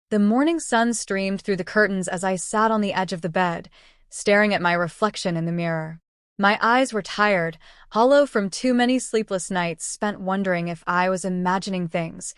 The morning sun streamed through the curtains as I sat on the edge of the bed, staring at my reflection in the mirror. My eyes were tired, hollow from too many sleepless nights spent wondering if I was imagining things,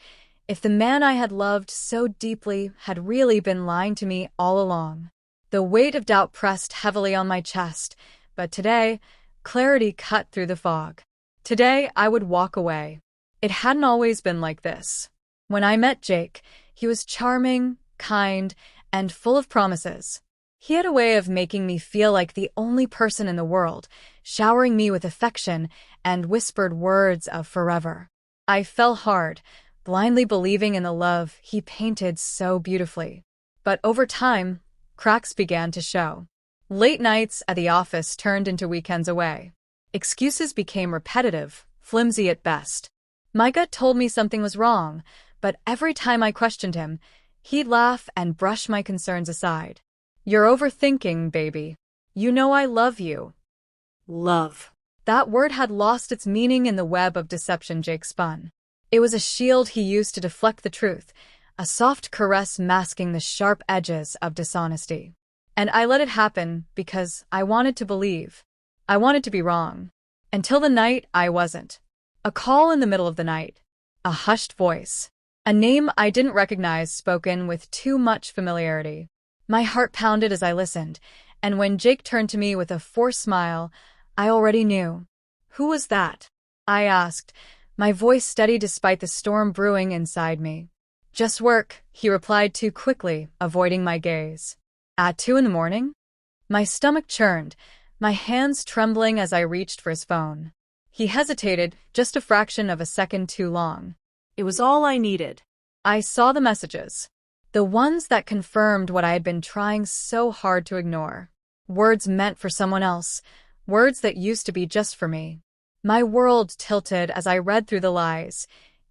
if the man I had loved so deeply had really been lying to me all along. The weight of doubt pressed heavily on my chest, but today, clarity cut through the fog. Today, I would walk away. It hadn't always been like this. When I met Jake, he was charming, kind, and full of promises. He had a way of making me feel like the only person in the world, showering me with affection and whispered words of forever. I fell hard, blindly believing in the love he painted so beautifully. But over time, cracks began to show. Late nights at the office turned into weekends away. Excuses became repetitive, flimsy at best. My gut told me something was wrong, but every time I questioned him, he'd laugh and brush my concerns aside. "You're overthinking, baby. You know I love you." Love. That word had lost its meaning in the web of deception Jake spun. It was a shield he used to deflect the truth, a soft caress masking the sharp edges of dishonesty. And I let it happen because I wanted to believe. I wanted to be wrong. Until the night I wasn't. A call in the middle of the night. A hushed voice. A name I didn't recognize spoken with too much familiarity. My heart pounded as I listened, and when Jake turned to me with a forced smile, I already knew. "Who was that?" I asked, my voice steady despite the storm brewing inside me. "Just work," he replied too quickly, avoiding my gaze. "At 2 in the morning?" My stomach churned, my hands trembling as I reached for his phone. He hesitated, just a fraction of a second too long. It was all I needed. I saw the messages. The ones that confirmed what I had been trying so hard to ignore. Words meant for someone else. Words that used to be just for me. My world tilted as I read through the lies,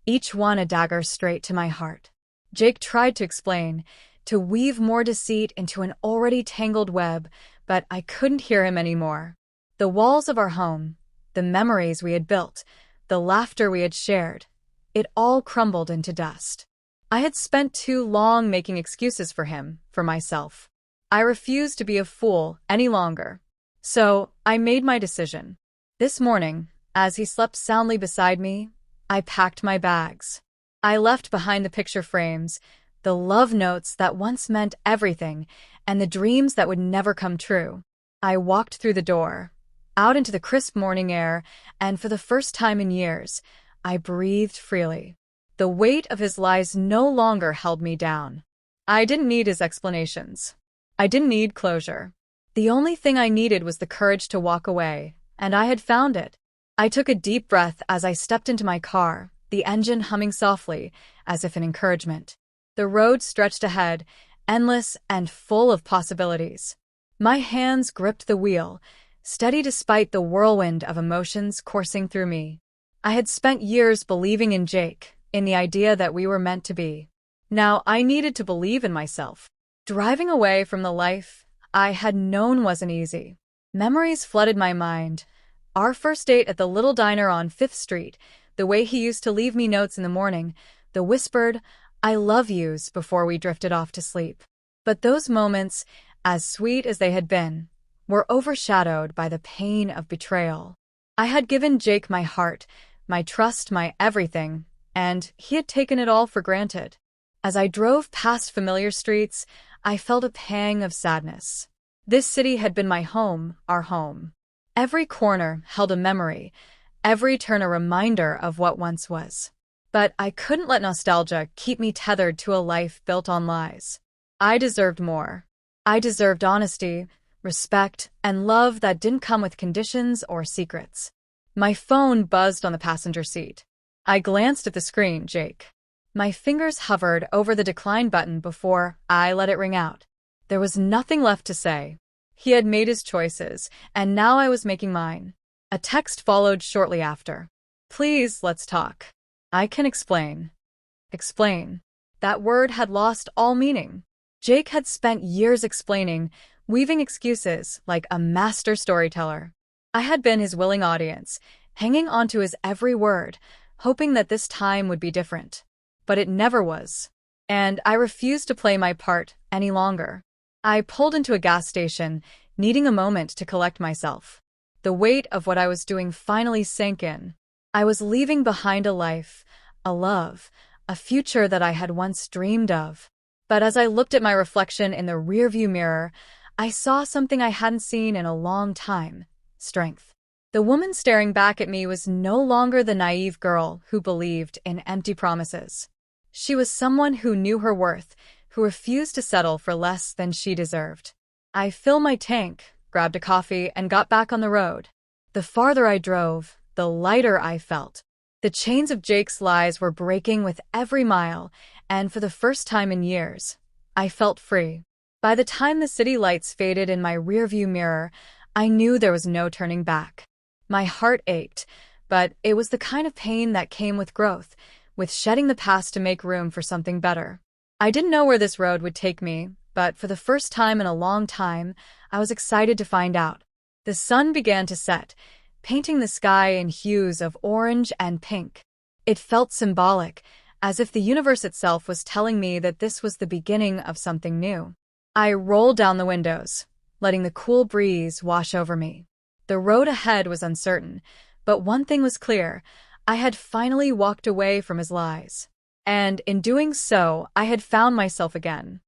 each one a dagger straight to my heart. Jake tried to explain, to weave more deceit into an already tangled web, but I couldn't hear him anymore. The walls of our home, the memories we had built, the laughter we had shared, it all crumbled into dust. I had spent too long making excuses for him, for myself. I refused to be a fool any longer. So, I made my decision. This morning, as he slept soundly beside me, I packed my bags. I left behind the picture frames, the love notes that once meant everything, and the dreams that would never come true. I walked through the door, out into the crisp morning air, and for the first time in years, I breathed freely. The weight of his lies no longer held me down. I didn't need his explanations. I didn't need closure. The only thing I needed was the courage to walk away, and I had found it. I took a deep breath as I stepped into my car, the engine humming softly, as if in encouragement. The road stretched ahead, endless and full of possibilities. My hands gripped the wheel, steady despite the whirlwind of emotions coursing through me. I had spent years believing in Jake, in the idea that we were meant to be. Now I needed to believe in myself. Driving away from the life I had known wasn't easy. Memories flooded my mind. Our first date at the little diner on 5th Street, the way he used to leave me notes in the morning, the whispered, "I love yous" before we drifted off to sleep. But those moments, as sweet as they had been, were overshadowed by the pain of betrayal. I had given Jake my heart, my trust, my everything, and he had taken it all for granted. As I drove past familiar streets, I felt a pang of sadness. This city had been my home, our home. Every corner held a memory, every turn a reminder of what once was. But I couldn't let nostalgia keep me tethered to a life built on lies. I deserved more. I deserved honesty, respect, and love that didn't come with conditions or secrets. My phone buzzed on the passenger seat. I glanced at the screen, Jake. My fingers hovered over the decline button before I let it ring out. There was nothing left to say. He had made his choices, and now I was making mine. A text followed shortly after. "Please, let's talk. I can explain." Explain. That word had lost all meaning. Jake had spent years explaining, weaving excuses like a master storyteller. I had been his willing audience, hanging onto his every word, hoping that this time would be different. But it never was. and I refused to play my part any longer. I pulled into a gas station, needing a moment to collect myself. The weight of what I was doing finally sank in. I was leaving behind a life, a love, a future that I had once dreamed of. But as I looked at my reflection in the rearview mirror, I saw something I hadn't seen in a long time: strength. The woman staring back at me was no longer the naive girl who believed in empty promises. She was someone who knew her worth, who refused to settle for less than she deserved. I filled my tank, grabbed a coffee, and got back on the road. The farther I drove, the lighter I felt. The chains of Jake's lies were breaking with every mile, and for the first time in years, I felt free. By the time the city lights faded in my rearview mirror, I knew there was no turning back. My heart ached, but it was the kind of pain that came with growth, with shedding the past to make room for something better. I didn't know where this road would take me, but for the first time in a long time, I was excited to find out. The sun began to set, painting the sky in hues of orange and pink. It felt symbolic, as if the universe itself was telling me that this was the beginning of something new. I rolled down the windows, letting the cool breeze wash over me. The road ahead was uncertain, but one thing was clear: I had finally walked away from his lies. And in doing so, I had found myself again.